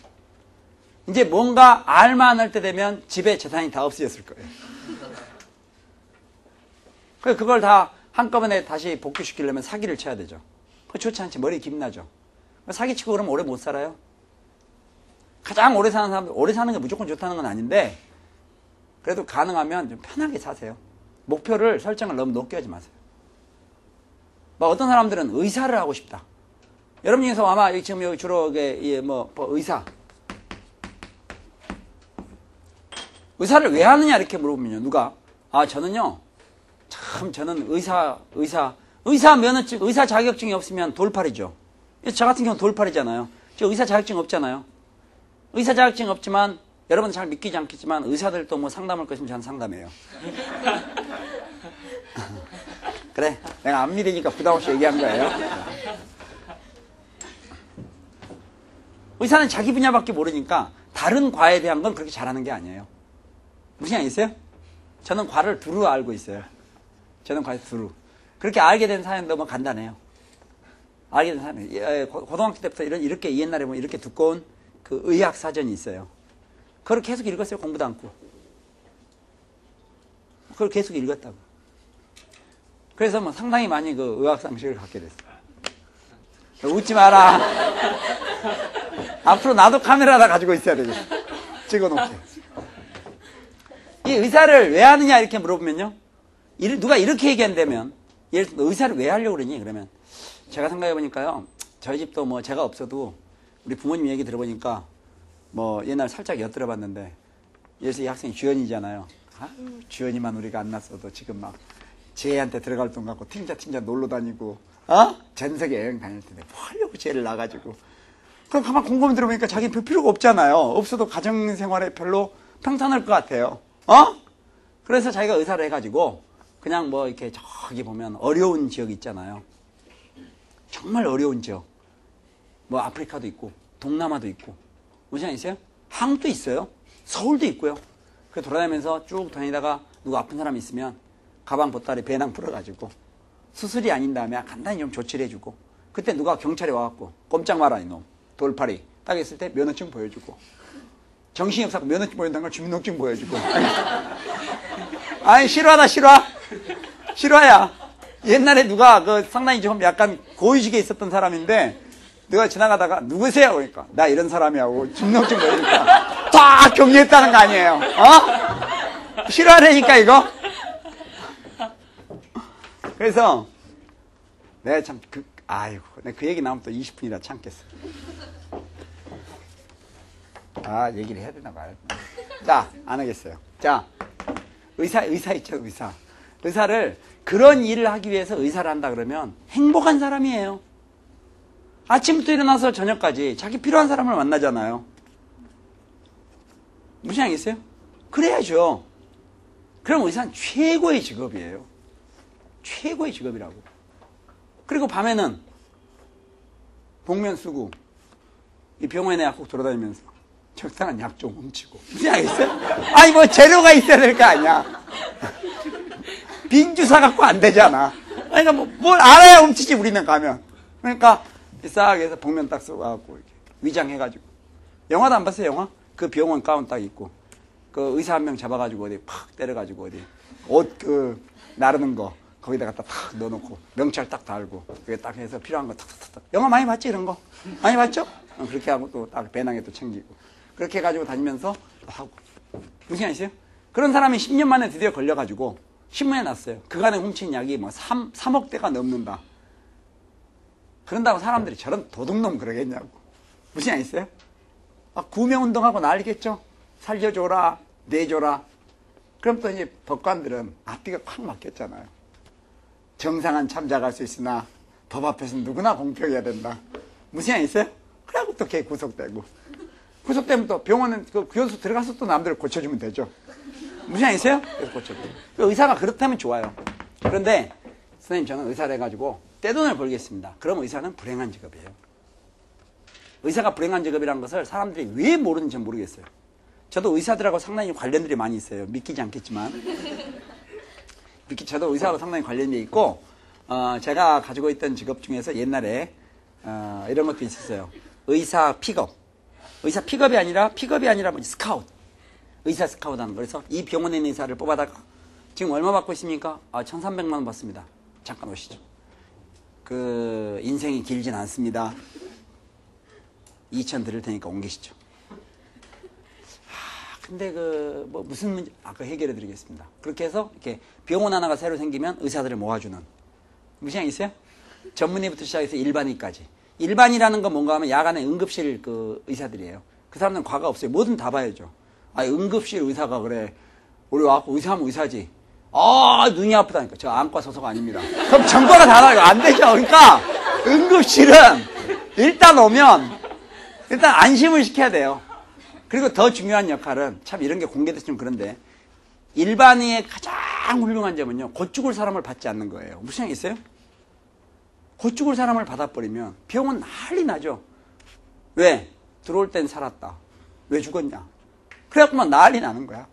이제 뭔가 알만 할 때 되면 집에 재산이 다 없어졌을 거예요. 그걸 다 한꺼번에 다시 복귀시키려면 사기를 쳐야 되죠. 그거 좋지 않지. 머리 김나죠. 사기치고 그러면 오래 못 살아요. 가장 오래 사는 사람들, 오래 사는 게 무조건 좋다는 건 아닌데 그래도 가능하면 좀 편하게 사세요. 목표를 설정을 너무 높게 하지 마세요. 뭐 어떤 사람들은 의사를 하고 싶다. 여러분 중에서 아마 지금 여기 주로 뭐 의사. 의사를 왜 하느냐 이렇게 물어보면요. 누가? 저는요. 참 저는 의사 면허증, 의사 자격증이 없으면 돌팔이죠. 저 같은 경우는 돌팔이잖아요. 저 의사 자격증 없잖아요. 의사 자격증 없지만 여러분 잘 믿기지 않겠지만 의사들도 뭐 상담할 것이면 저는 상담해요. 그래, 내가 안 믿으니까 부담 없이 얘기한 거예요. 의사는 자기 분야밖에 모르니까 다른 과에 대한 건 그렇게 잘하는 게 아니에요. 무슨 양 있어요? 저는 과를 두루 알고 있어요. 저는 과를 두루. 그렇게 알게 된 사연은 너무 간단해요. 알게 된 사연. 고등학교 때부터 이렇게 옛날에 보면 이렇게 두꺼운 그 의학 사전이 있어요. 그걸 계속 읽었어요. 공부도 않고. 그걸 계속 읽었다고. 그래서 뭐 상당히 많이 그 의학 상식을 갖게 됐어요. 웃지 마라. 앞으로 나도 카메라다 가지고 있어야 되겠어. 찍어놓게. 이 의사를 왜 하느냐 이렇게 물어보면요. 누가 이렇게 얘기한다면, 예를 들어 의사를 왜 하려고 그러니? 그러면 제가 생각해보니까요. 저희 집도 뭐 제가 없어도 우리 부모님 얘기 들어보니까 뭐 옛날 살짝 엿들어봤는데, 예를 들어서 이 학생이 주연이잖아요. 주연이만 우리가 안 났어도 지금 막 지혜한테 들어갈 돈 갖고 팅자 놀러 다니고, 전 세계 여행 다닐 텐데 뭐 하려고 지혜를 나가지고. 그럼 가만 곰곰이 들어보니까 자기는 별 필요가 없잖아요. 없어도 가정생활에 별로 평탄할 것 같아요. 그래서 자기가 의사를 해가지고 그냥 뭐 이렇게 저기 보면 어려운 지역이 있잖아요. 정말 어려운 지역. 뭐 아프리카도 있고 동남아도 있고 무슨 있어요? 한국도 있어요. 서울도 있고요. 그 돌아다니면서 쭉 다니다가 누구 아픈 사람이 있으면 가방 보따리 배낭 풀어가지고 수술이 아닌 다음에 간단히 좀 조치를 해주고, 그때 누가 경찰에 와갖고 꼼짝 마라 이놈 돌팔이 딱 했을 때 면허증 보여주고, 정신이 없어서 면허증 보여준다는 걸 주민등록증 보여주고. 아니 실화야. 옛날에 누가 상당히 좀 약간 고위직에 있었던 사람인데 누가 지나가다가 누구세요? 그러니까 나 이런 사람이야 하고 주민등록증 보여주니까 딱 격리했다는 거 아니에요. 실화라니까 이거. 그래서 내가 참 내가 그 얘기 나오면 또 20분이라 참겠어. 얘기를 해야 되나 봐요. 자, 안 하겠어요. 자, 의사 있죠, 의사. 의사를 그런 일을 하기 위해서 의사를 한다 그러면 행복한 사람이에요. 아침부터 일어나서 저녁까지 자기 필요한 사람을 만나잖아요. 무시하겠어요? 그래야죠. 그럼 의사는 최고의 직업이에요. 최고의 직업이라고. 그리고 밤에는 복면 쓰고 이 병원에 약국 돌아다니면서 적당한 약 좀 훔치고. 무시하겠어요? 아니 뭐 재료가 있어야 될 거 아니야. 빈 주사 갖고 안 되잖아. 그러니까 뭘 알아야 훔치지 우리는 가면. 그러니까 싸게 해서 복면 딱 쓰고 와갖고 이렇게 위장해가지고. 영화도 안 봤어요, 영화? 그 병원 가운 딱 입고 그 의사 한 명 잡아가지고 어디 팍 때려가지고 어디 옷 나르는 거 거기다가 딱 넣어놓고 명찰 딱 달고 그게 딱 해서 필요한 거 탁탁탁. 영화 많이 봤지 이런 거? 많이 봤죠? 그렇게 하고 또 딱 배낭에 또 챙기고 그렇게 해가지고 다니면서 하고. 무슨 말 있어요? 그런 사람이 10년 만에 드디어 걸려가지고 신문에 났어요. 그간에 훔친 약이 뭐 3억대가 넘는다. 그런다고 사람들이 저런 도둑놈 그러겠냐고. 무슨 말 있어요? 구명운동하고 난리겠죠? 살려줘라, 내줘라. 그럼 또 이제 법관들은 앞뒤가 콱 막혔잖아요. 정상한 참작할 수 있으나 법 앞에서는 누구나 공평해야 된다. 무슨 말 있어요? 그래갖고 또 걔 구속되고. 구속되면 또 병원은 그 교수 들어가서 또 남들 고쳐주면 되죠. 무슨 말 있어요? 그래서 고쳐주고. 의사가 그렇다면 좋아요. 그런데 선생님 저는 의사를 해가지고 떼돈을 벌겠습니다. 그럼 의사는 불행한 직업이에요. 의사가 불행한 직업이라는 것을 사람들이 왜 모르는지 모르겠어요. 저도 의사들하고 상당히 관련들이 많이 있어요. 믿기지 않겠지만. 저도 의사하고 상당히 관련이 있고, 제가 가지고 있던 직업 중에서 옛날에, 이런 것도 있었어요. 의사 픽업. 의사 픽업이 아니라 뭐 스카웃. 의사 스카웃 하는 거. 그래서 이 병원에 있는 의사를 뽑아다가, 지금 얼마 받고 있습니까? 1,300만 원 받습니다. 잠깐 오시죠. 인생이 길진 않습니다. 2천 드릴 테니까 옮기시죠. 근데 무슨 문제, 해결해 드리겠습니다. 그렇게 해서, 이렇게 병원 하나가 새로 생기면 의사들을 모아주는. 무슨 양 있어요? 전문의부터 시작해서 일반의까지. 일반이라는 건 뭔가 하면 야간에 응급실 의사들이에요. 그 사람들은 과가 없어요. 뭐든 다 봐야죠. 응급실 의사가 그래. 우리 와갖고 의사하면 의사지. 눈이 아프다니까. 저 안과 소속 아닙니다. 그럼 전과가 다 나요. 안 되죠. 그러니까, 응급실은 일단 오면, 일단 안심을 시켜야 돼요. 그리고 더 중요한 역할은, 참 이런 게 공개돼서 좀 그런데, 일반의의 가장 훌륭한 점은요, 곧 죽을 사람을 받지 않는 거예요. 무슨 얘기 있어요? 곧 죽을 사람을 받아버리면 병원 난리 나죠. 왜? 들어올 땐 살았다. 왜 죽었냐? 그래갖고만 난리 나는 거야.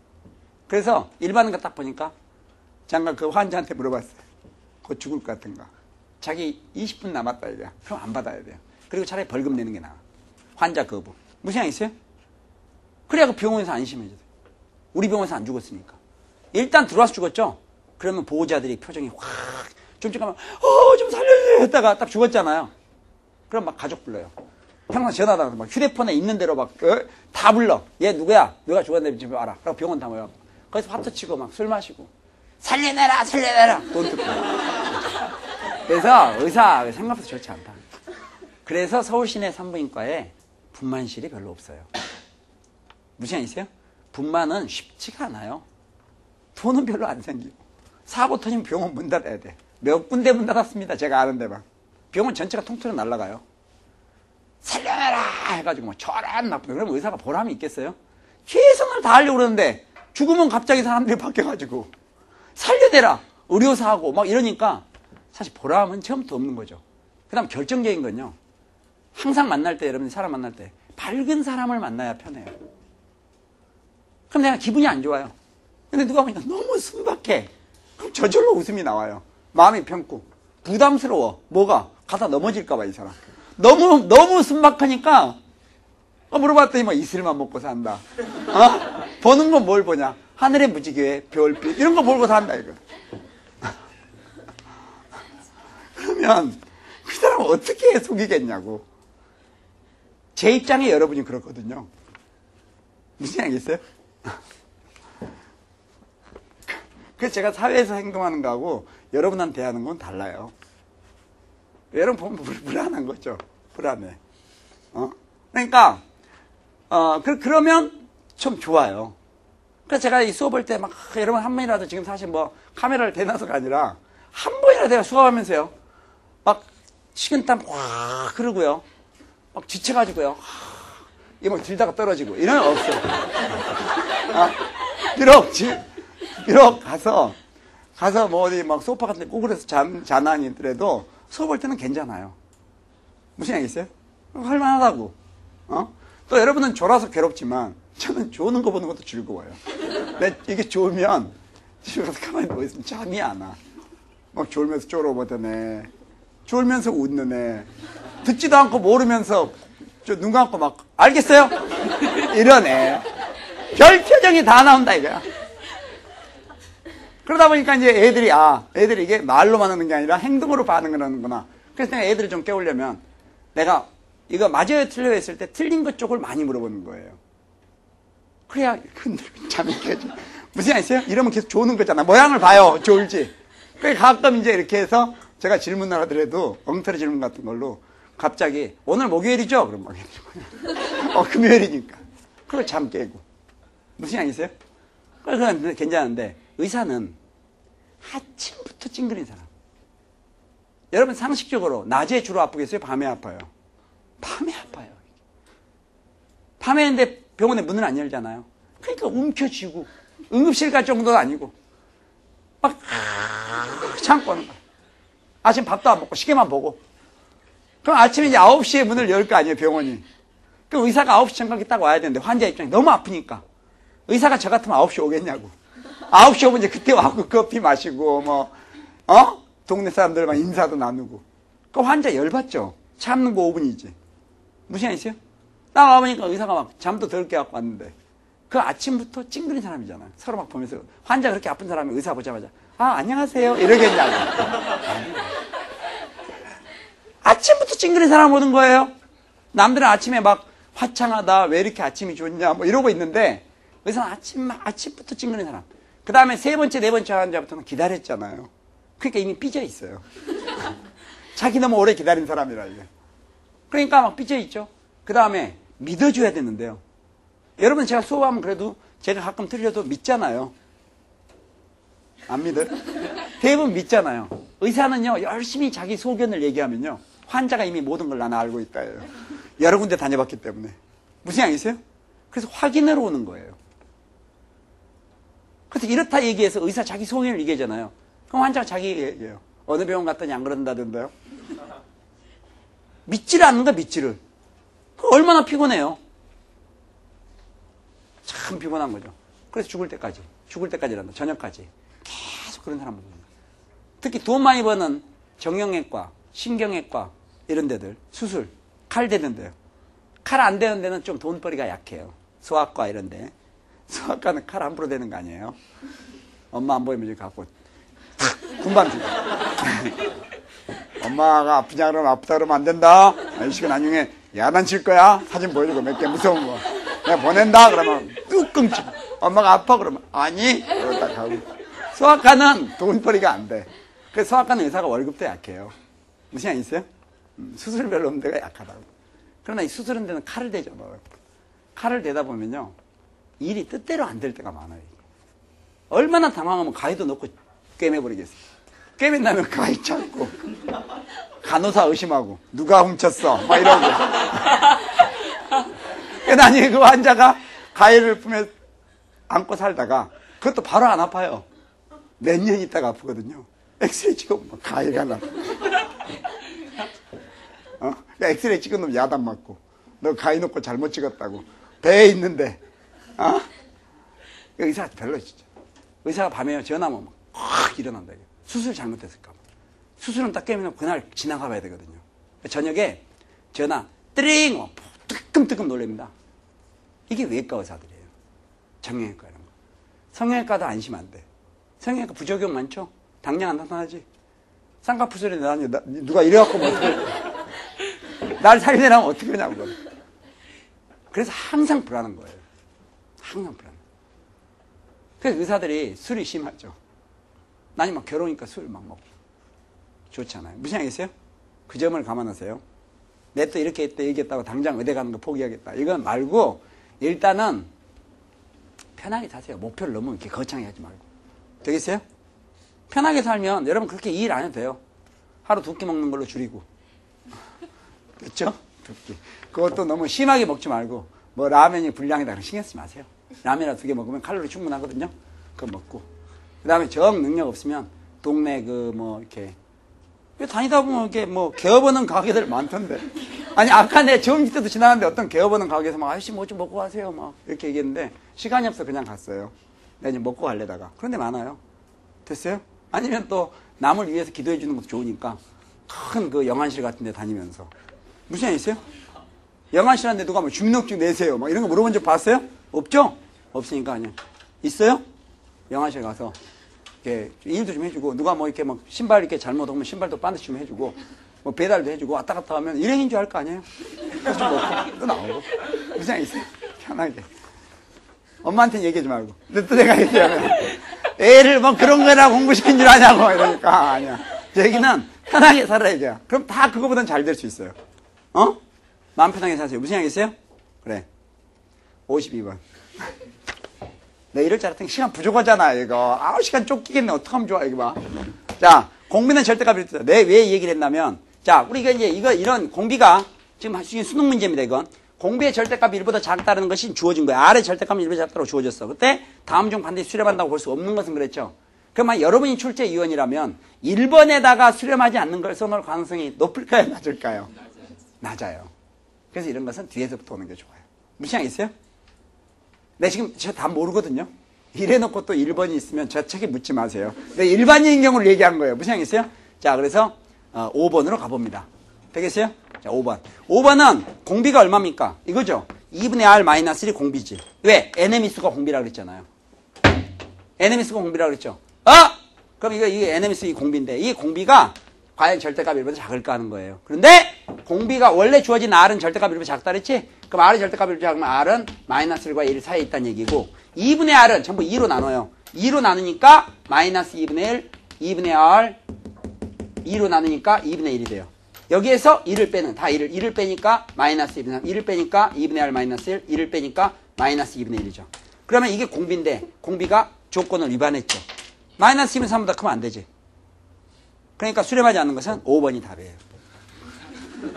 그래서 일반의가 딱 보니까, 잠깐 그 환자한테 물어봤어요. 곧 죽을 것 같은가? 자기 20분 남았다 이래요. 그럼 안 받아야 돼요. 그리고 차라리 벌금 내는 게 나아. 환자 거부. 무슨 얘기 있어요? 그래야 그 병원에서 안심해줘요. 우리 병원에서 안 죽었으니까. 일단 들어와서 죽었죠? 그러면 보호자들이 표정이 확, 좀 잠깐만, 좀 살려주세요 했다가 딱 죽었잖아요. 그럼 막 가족 불러요. 평소 전화하다가 막 휴대폰에 있는 대로 막, 다 불러. 얘 누구야? 누가 죽었는데 집에 와라. 그럼 병원 다 모여. 거기서 화투 치고 막 술 마시고 살려내라 살려내라 돈 듣고. 그래서 의사 생각보다 좋지 않다. 그래서 서울시내 산부인과에 분만실이 별로 없어요. 무슨 얘기세요? 분만은 쉽지가 않아요. 돈은 별로 안 생기고 사고 터지면 병원 문 닫아야 돼. 몇 군데 문 닫았습니다. 제가 아는 데만. 병원 전체가 통째로 날아가요. 살려내라 해가지고 막 저런 나쁜. 그러면 의사가 보람이 있겠어요? 최선을 다하려고 그러는데 죽으면 갑자기 사람들이 바뀌어가지고 살려내라 의료사고 막 이러니까 사실 보람은 처음부터 없는 거죠. 그 다음 결정적인 건요, 항상 만날 때, 여러분들 사람 만날 때 밝은 사람을 만나야 편해요. 그럼 내가 기분이 안 좋아요. 근데 누가 보니까 너무 순박해. 그럼 저절로 웃음이 나와요. 마음이 편고 부담스러워. 뭐가? 가다 넘어질까 봐 이 사람. 너무 순박하니까 물어봤더니 뭐 이슬만 먹고 산다. 보는 건 뭘 보냐? 하늘의 무지개, 별빛 이런 거 보고 산다 이거. 그러면 그 사람을 어떻게 속이겠냐고. 제 입장에 여러분이 그렇거든요. 무슨 얘기겠어요? 그래서 제가 사회에서 행동하는 거하고 여러분한테 대하는 건 달라요. 여러분 보면 불안한 거죠. 불안해. 그러니까 그러면 좀 좋아요. 그래서 제가 이 수업할 때 막 여러분 한 번이라도 지금 사실 뭐 카메라를 대놔서가 아니라 한 번이라도 내가 수업하면서요 막 식은땀 확 흐르고요 막 지쳐가지고요 이거 막 들다가 떨어지고 이런 건 없어요. 비록 가서 뭐 어디 막 소파 같은 데 꼬그려서 자난이 있더라도 수업할 때는 괜찮아요. 무슨 얘기겠어요? 할만하다고. 또 여러분은 졸아서 괴롭지만 저는 조는 거 보는 것도 즐거워요. 이게 좋으면 집에 가서 가만히 누워있으면 잠이 안 와. 막 졸면서 쫄아보던 애, 졸면서 웃는 애, 듣지도 않고 모르면서 눈 감고 막 알겠어요? 이런 애. 별 표정이 다 나온다 이거야. 그러다 보니까 이제 애들이 이게 말로만 하는 게 아니라 행동으로 반응을 하는구나. 그래서 내가 애들을 좀 깨우려면 내가 이거 맞아요 틀려요 했을 때 틀린 것 쪽을 많이 물어보는 거예요. 그래야 잠이 깨져. 무슨 말 있어요? 이러면 계속 조는 거잖아. 모양을 봐요. 졸지. 그래서 가끔 이제 이렇게 해서 제가 질문을 하더라도 엉터리 질문 같은 걸로 갑자기 오늘 목요일이죠? 그럼 막 금요일이니까. 그리고 잠 깨고. 무슨 말 있어요? 그건 괜찮은데 의사는 아침부터 찡그린 사람. 여러분 상식적으로 낮에 주로 아프겠어요? 밤에 아파요? 밤에 아파요. 밤에 했는데 병원에 문을 안 열잖아요. 그러니까 움켜쥐고 응급실 갈 정도도 아니고 막 참고 하는 거야. 아침 밥도 안 먹고 시계만 보고. 그럼 아침에 이제 9시에 문을 열 거 아니에요, 병원이. 그럼 의사가 9시 정각에 딱 와야 되는데 환자 입장이 너무 아프니까 의사가 저 같으면 9시 오겠냐고. 9시 오면 이제 그때 와고 커피 마시고 동네 사람들만 인사도 나누고. 그 환자 열받죠. 참는 거 5분이지. 무슨 말 있어요? 딱 와보니까 의사가 막 잠도 덜 깨갖고 왔는데 그 아침부터 찡그린 사람이잖아요. 서로 막 보면서 환자 그렇게 아픈 사람이 의사 보자마자 안녕하세요 이러겠냐고. 아침부터 찡그린 사람 오는 거예요. 남들은 아침에 막 화창하다 왜 이렇게 아침이 좋냐 뭐 이러고 있는데 의사는 아침부터 찡그린 사람. 그 다음에 세 번째 네 번째 환자부터는 기다렸잖아요. 그러니까 이미 삐져 있어요. 자기 너무 오래 기다린 사람이라 이게. 그러니까 막 삐져 있죠. 그 다음에 믿어줘야 되는데요. 여러분 제가 수업하면 그래도 제가 가끔 틀려도 믿잖아요. 안 믿어요? 대부분 믿잖아요. 의사는요 열심히 자기 소견을 얘기하면요 환자가 이미 모든 걸 나는 알고 있다예요. 여러 군데 다녀봤기 때문에. 무슨 양이세요? 그래서 확인하러 오는 거예요. 그래서 이렇다 얘기해서 의사 자기 소견을 얘기하잖아요. 그럼 환자가 자기 얘기해요. 어느 병원 갔더니 안 그런다던데요? 믿지를 않는다, 믿지를. 얼마나 피곤해요. 참 피곤한 거죠. 그래서 죽을 때까지란다. 저녁까지. 계속 그런 사람 보는 거예요. 특히 돈 많이 버는 정형외과, 신경외과 이런 데들 수술, 칼 되는데요. 칼 안 되는 데는 좀 돈벌이가 약해요. 소아과 이런 데. 소아과는 칼 함부로 되는 거 아니에요. 엄마 안 보이면 이렇게 갖고 탁 군밤 주고. 엄마가 아프냐 그러면 아프다 그러면 안 된다. 아저씨가 나중에 야단칠 거야. 사진 보여주고 몇 개 무서운 거. 내가 보낸다 그러면 뚝 끊치고. 엄마가 아파 그러면 아니 그러고 딱 하고. 소아과는 돈벌이가 안 돼. 그래서 소아과는 의사가 월급도 약해요. 무슨 양 있어요? 수술 별로 없는 데가 약하다고. 그러나 이 수술은 데는 칼을 대죠. 뭐. 칼을 대다 보면요 일이 뜻대로 안 될 때가 많아요. 얼마나 당황하면 가위도 넣고 꿰매버리겠어요. 꿰맨다면 가위 찾고 간호사 의심하고 누가 훔쳤어 막 이러고. 나중에 그 환자가 가위를 품에 안고 살다가 그것도 바로 안 아파요. 몇 년 있다가 아프거든요. 엑스레이 찍어보면 가위가 나. 엑스레이 찍은 놈 야단 맞고 너 가위 놓고 잘못 찍었다고 배에 있는데 의사한테 별로 진짜. 의사가 밤에 전화하면 확 일어난다. 수술 잘못했을까 봐. 수술은 딱 깨면 그날 지나가 봐야 되거든요. 저녁에 전화 뜨링 뜨끔뜨끔 놀랍니다. 이게 외과 의사들이에요. 정형외과 이런 거. 성형외과도 안심 안 돼. 성형외과 부작용 많죠? 당장 안 나타나지. 쌍꺼풀 소리 나니 누가 이래갖고 뭐 어떻게 날 살리려면 어떻게 하냐고. 그래서 항상 불안한 거예요. 항상 불안. 그래서 의사들이 술이 심하죠. 나니 막 결혼이니까 술 막 먹고. 좋잖아요. 무슨 얘기겠어요? 그 점을 감안하세요. 내 또 이렇게 했다 얘기했다고 당장 의대 가는 거 포기하겠다. 이건 말고 일단은 편하게 사세요. 목표를 너무 이렇게 거창하게 하지 말고. 되겠어요? 편하게 살면 여러분 그렇게 일 안 해도 돼요. 하루 2끼 먹는 걸로 줄이고. 그렇죠? 2끼. 그것도 너무 심하게 먹지 말고 뭐 라면이 불량이다 신경 쓰지 마세요. 라면이나 2개 먹으면 칼로리 충분하거든요. 그거 먹고. 그 다음에 정 능력 없으면 동네 그 뭐 이렇게 다니다 보면 이렇게 뭐 개업하는 가게들 많던데. 아니 아까 내 점심 때도 지나갔는데 어떤 개업하는 가게에서 막 아저씨 뭐 좀 먹고 가세요 막 이렇게 얘기했는데 시간이 없어 그냥 갔어요. 내가 이제 먹고 가려다가. 그런데 많아요. 됐어요? 아니면 또 남을 위해서 기도해 주는 것도 좋으니까 큰 그 영안실 같은 데 다니면서 무슨 일 있어요? 영안실한테 누가 뭐 주민등록증 내세요 막 이런 거 물어본 적 봤어요? 없죠? 없으니까 아니야. 있어요? 영안실 가서 이렇게 일도 좀 해주고 누가 뭐 이렇게 막 신발 이렇게 잘못 오면 신발도 반드시 좀 해주고 뭐 배달도 해주고 왔다 갔다 하면 일행인 줄 알 거 아니에요? 그래서 좀 먹고 또 나오고 무슨 일 있어요? 편하게. 엄마한테 얘기하지 말고. 근데 또 내가 얘기하면 애를 뭐 그런 거나 공부시킨 줄 아냐고 이러니까 아니야. 얘기는 편하게 살아야죠. 그럼 다 그거보단 잘 될 수 있어요. 마음 편하게 사세요. 무슨 얘기겠어요? 그래. 52번. 내 이럴 줄 알았더니 시간 부족하잖아 이거. 시간 쫓기겠네. 어떡하면 좋아 이거 봐. 자, 공비는 절대값이 있다. 내가 왜 이 얘기를 했냐면 자, 우리가 이제 이런 공비가 지금 수능 문제입니다 이건. 공비의 절대값이 1보다 작다는 것이 주어진 거야. R의 절대값이 1보다 작다고 주어졌어. 그때 다음 중 반드시 수렴한다고 볼 수 없는 것은 그랬죠. 그러면 여러분이 출제위원이라면 1번에다가 수렴하지 않는 걸 써놓을 가능성이 높을까요? 낮을까요? 낮아요. 그래서 이런 것은 뒤에서부터 오는 게 좋아요. 무슨 양 있어요? 네, 지금 제가 다 모르거든요. 이래놓고 또 1번이 있으면 저 책에 묻지 마세요. 네, 일반적인 경우를 얘기한 거예요. 무슨 양 있어요? 자, 그래서 5번으로 가봅니다. 되겠어요? 자, 5번. 5번은 공비가 얼마입니까? 이거죠? 2분의 R-1이 공비지. 왜? NM의 수가 공비라고 그랬잖아요. NM의 수가 공비라고 그랬죠? 그럼 이게 NM의 수가 공비인데, 이 공비가 과연 절대값이 1보다 작을까 하는 거예요. 그런데 공비가 원래 주어진 R은 절대값이 1보다 작다 그랬지? 그럼 R이 절대값이 1보다 작으면 R은 -1과 1 사이에 있다는 얘기고, 2분의 R은 전부 2로 나눠요. 2로 나누니까 -2분의 1, 2분의 R, 2로 나누니까 2분의 1이 돼요. 여기에서 1을 빼는, 다 1을 빼니까 -2분의 3, 1을 빼니까 2분의 R -1, 1을 빼니까 -2분의 1이죠. 그러면 이게 공비인데, 공비가 조건을 위반했죠. -2분의 3보다 크면 안 되지. 그러니까 수렴하지 않는 것은 5번이 답이에요.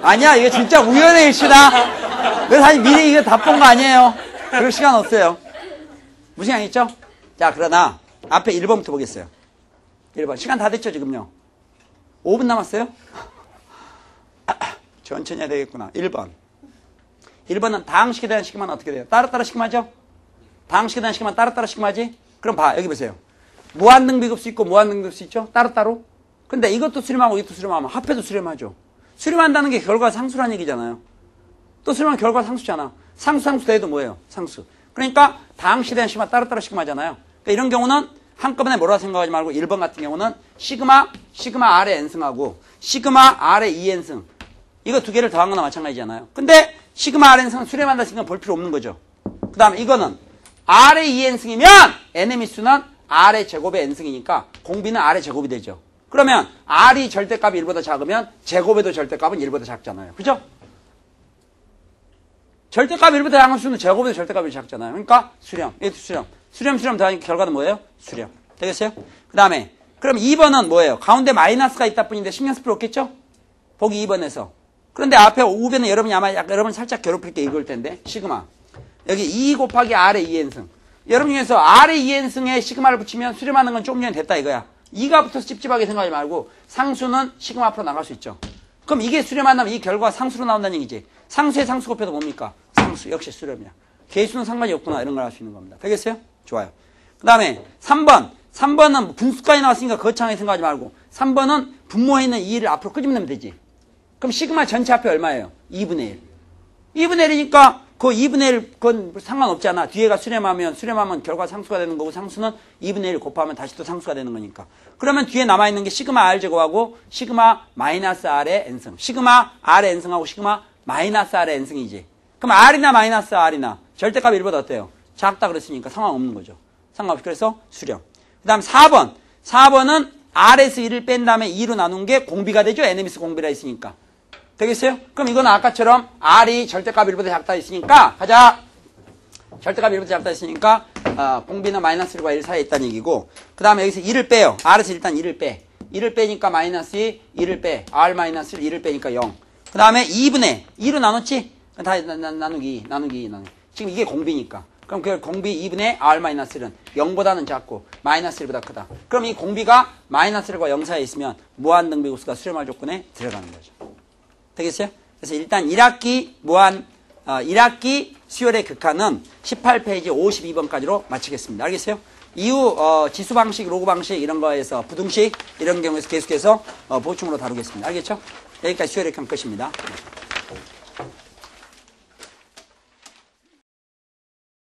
아니야, 이게 진짜 우연의 일치다. 내가 사실 미리 이거 다 본 거 아니에요. 그럴 시간 없어요. 무슨 양 있죠? 자, 그러나 앞에 1번부터 보겠어요. 1번. 시간 다 됐죠, 지금요? 5분 남았어요? 천천히 해야 되겠구나. 1번. 1번은 다항식에 대한 식임은 어떻게 돼요? 따로따로 식임하죠? 다항식에 대한 식임은 따로따로 식임하지? 그럼 봐, 여기 보세요. 무한등비급수 있고 무한등비급수 있죠? 따로따로? 근데 이것도 수렴하고 이것도 수렴하면 합해도 수렴하죠. 수렴한다는 게 결과 상수란 얘기잖아요. 또 수렴하면 결과 상수잖아. 상수 대도 뭐예요? 상수. 그러니까 다항식에 대한 식임은 따로따로 식임하잖아요. 그러니까 이런 경우는 한꺼번에 뭐라 생각하지 말고 1번 같은 경우는 시그마 R의 n승하고 시그마 R의 2n승 이거 두 개를 더한 거나 마찬가지잖아요. 근데 시그마 R n승은 수렴한다 생각 볼 필요 없는 거죠. 그 다음에 이거는 R의 2n승이면 n의 미수는 R의 제곱의 n승이니까 공비는 R의 제곱이 되죠. 그러면 R이 절대값이 1보다 작으면 제곱에도 절대값은 1보다 작잖아요. 그죠? 절대값 1보다 작은 수는 제곱에도 절대값이 작잖아요. 그러니까 수렴. 이것도 수렴. 수렴 더하니까 결과는 뭐예요? 수렴. 되겠어요? 그 다음에 그럼 2번은 뭐예요? 가운데 마이너스가 있다 뿐인데 신경 쓸 필요 없겠죠? 보기 2번에서. 그런데 앞에 5번은 여러분이 아마 여러분 살짝 괴롭힐 게 이걸 텐데 시그마. 여기 2 곱하기 R의 2n승. 여러분 중에서 R의 2n승에 시그마를 붙이면 수렴하는 건 조금 전에 됐다 이거야. 2가 붙어서 찝찝하게 생각하지 말고 상수는 시그마 앞으로 나갈 수 있죠. 그럼 이게 수렴한다면 이 결과가 상수로 나온다는 얘기지. 상수의 상수 곱해도 뭡니까? 상수. 역시 수렴이야. 개수는 상관이 없구나. 이런 걸 알 수 있는 겁니다. 되겠어요? 좋아요. 그 다음에 3번. 3번은 분수까지 나왔으니까 거창하게 생각하지 말고 3번은 분모에 있는 2를 앞으로 끄집으면 되지. 그럼 시그마 전체 앞에 얼마예요? 2분의 1. 2분의 1이니까 그 2분의 1 그건 상관없잖아. 뒤에가 수렴하면 결과 상수가 되는 거고 상수는 2분의 1 곱하면 다시 또 상수가 되는 거니까. 그러면 뒤에 남아있는 게 시그마 R 제곱하고 시그마 마이너스 R의 n승. 시그마 R의 n승하고 시그마 마이너스 R의 n승이지. 그럼 R이나 마이너스 R이나 절대값이 1보다 어때요? 작다 그랬으니까 상관없는 거죠. 상관없이. 그래서 수렴. 그 다음 4번. 4번은 R에서 1을 뺀 다음에 2로 나눈 게 공비가 되죠. n미스 공비라 했으니까. 되겠어요? 그럼 이건 아까처럼 R이 절대값 1보다 작다 했으니까 가자. 절대값 1보다 작다 했으니까 공비는 마이너스 1과 1 사이에 있다는 얘기고 그 다음에 여기서 2를 빼요. R에서 일단 2를 빼. 2를 빼니까 마이너스 2, 2를 빼. R 마이너스 1, 2를 빼니까 0. 그 다음에 2분의 2로 나눴지? 다 나누기. 지금 이게 공비니까. 그럼 그 공비 2분의 R 마이너스 1은 0보다는 작고 마이너스 1보다 크다. 그럼 이 공비가 마이너스 1과 0 사이에 있으면 무한등비고수가 수렴할 조건에 들어가는 거죠. 되겠어요? 그래서 일단 1학기 수열의 극한은 18페이지 52번까지로 마치겠습니다. 알겠어요? 이후 지수 방식, 로그 방식 이런 거에서 부등식 이런 경우에서 계속해서 보충으로 다루겠습니다. 알겠죠? 여기까지 수열의 극한 끝입니다.